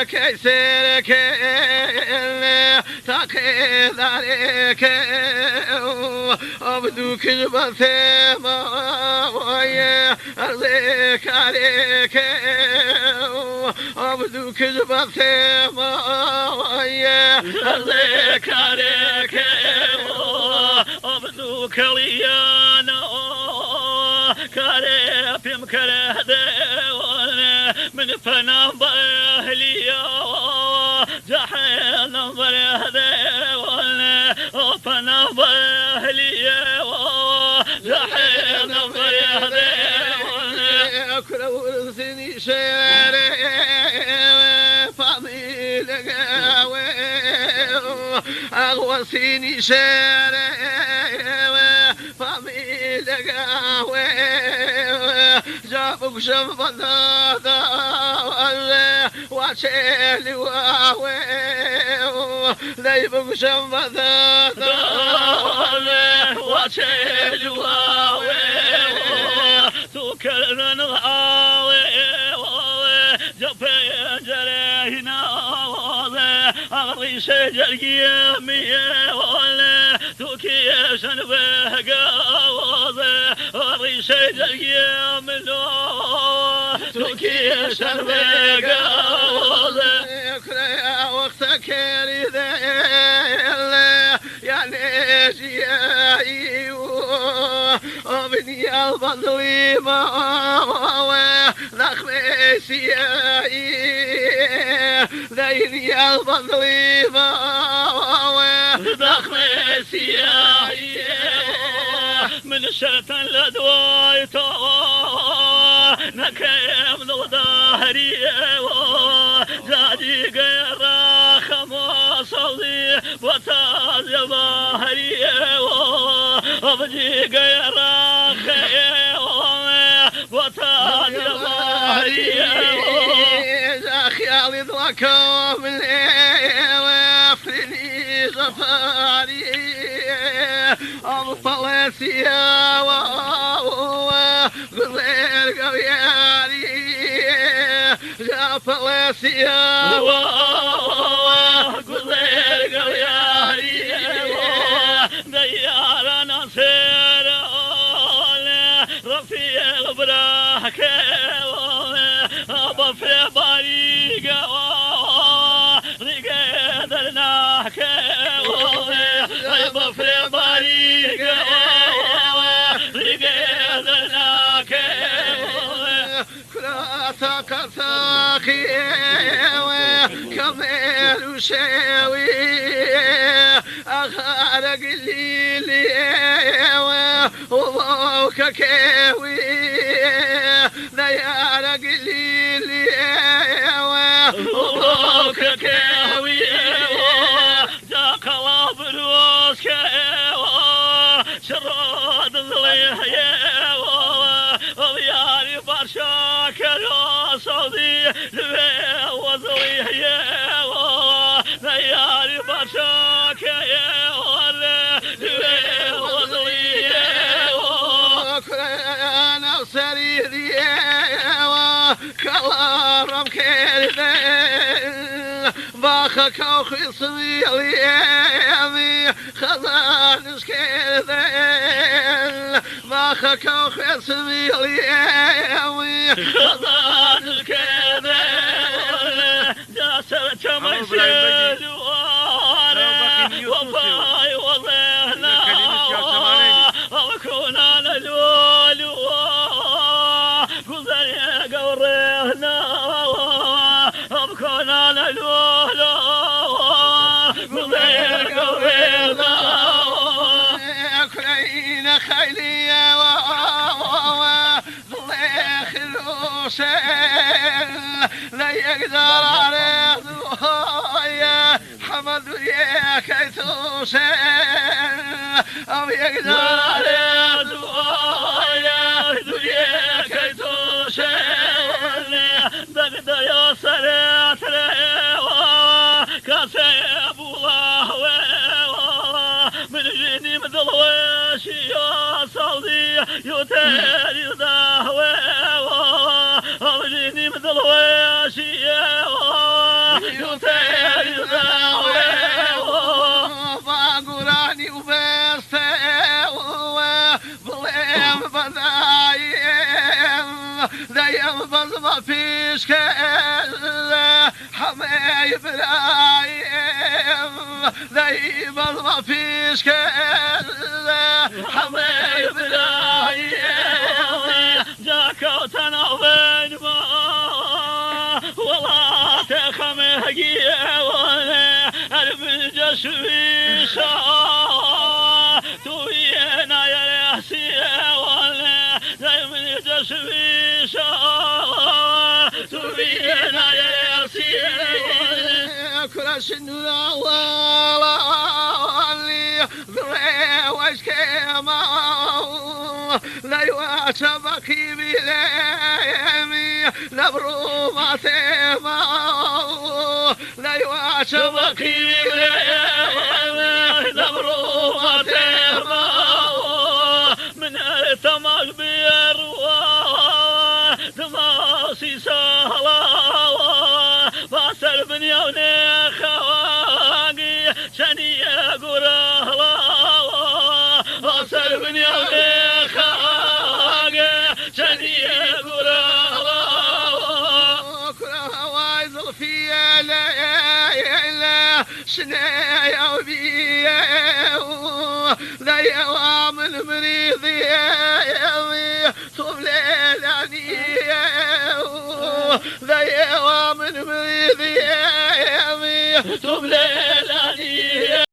كيسرك تقيد عليك عبدك البثيمة ويا أرضك عليك عبدك البثيمة ويا أرضك عليك عبدك ليانا كاريب يمكره من فنا بأهليا جحيل نظره فنا بأهليا جحيل نظره أكل ورثني شارع فضيل قاوي أغوصيني شارع فضيل قاوي جابك شنفضادا وشيلي واوي ليبك شنفضادا وشيلي واوي سكرنا نغاوي جبين جرينا أغري شجر قيامي توكي شنبهقا أغري شجر قيامي توكي شنبهقا اكرا وقتك يريد يا ليجي وبني الظليمة نخميسي ذيني الظليمة نخميسي من شتى لدوايته نكيم ذو ظهري زادي غير خمصلي وتاز ظهري أبدي غير وتاز ظهري خيالي ذوكم وفرني زفاري أبطلتي وغير قوياري جافلتي وغير قوياري ديارنا سير رفيق براك أبا في بريق رقدرناك أبا في بريق رقدرناك كراتك ثاقي كميل وشاوي أخارق الليلي وضوك كاوي ديارق الليلي وضوك كاوي جاك الله بروسك شراد ظليه وضياري برشاك الوصدي وظليه دياري برشاك وظليه أنا سريري كلارم كيردين باخك وخصمي ليامي خزانش كيردين باخك وخصمي ليامي خزانش كيردين جاسرت مشيل وانا وفاي وظهنا وكونا للولو قذر قورينا وكونا للولو قذر قورينا كلين خيلي ضليخ الوسيل لا يقدر عليه يا حمد ويا كيتوسيل أو يقدر عليه يا كيتوسيل بقدر يوصل كاسب الله من جيني مدلوشي يا صوتي يتاري دهوي من جيني مدلوشي بز ما فيش كلا حبايب رايم ذي بز ما فيش كلا حبايب رايم جاك وتنوين ما والله تخمه وانا البنجش بيشا توينا يا راسي وانا دايما تشبيشا توينا يا راسي كراش ولا اللي وش كما لا يواتبكي بلامي نبرو ما تما لا يواتبكي بلامي نبرو ما تما من التماش بيروا تماسي سهلا باسر بنيوني خواقي شني قرهلا باسر بنيوني خواقي شني قرهلا كره وايزل في ليلة شنايا وبيا لا يوامن مريضي طولاني لا يوامن مريضي طولاني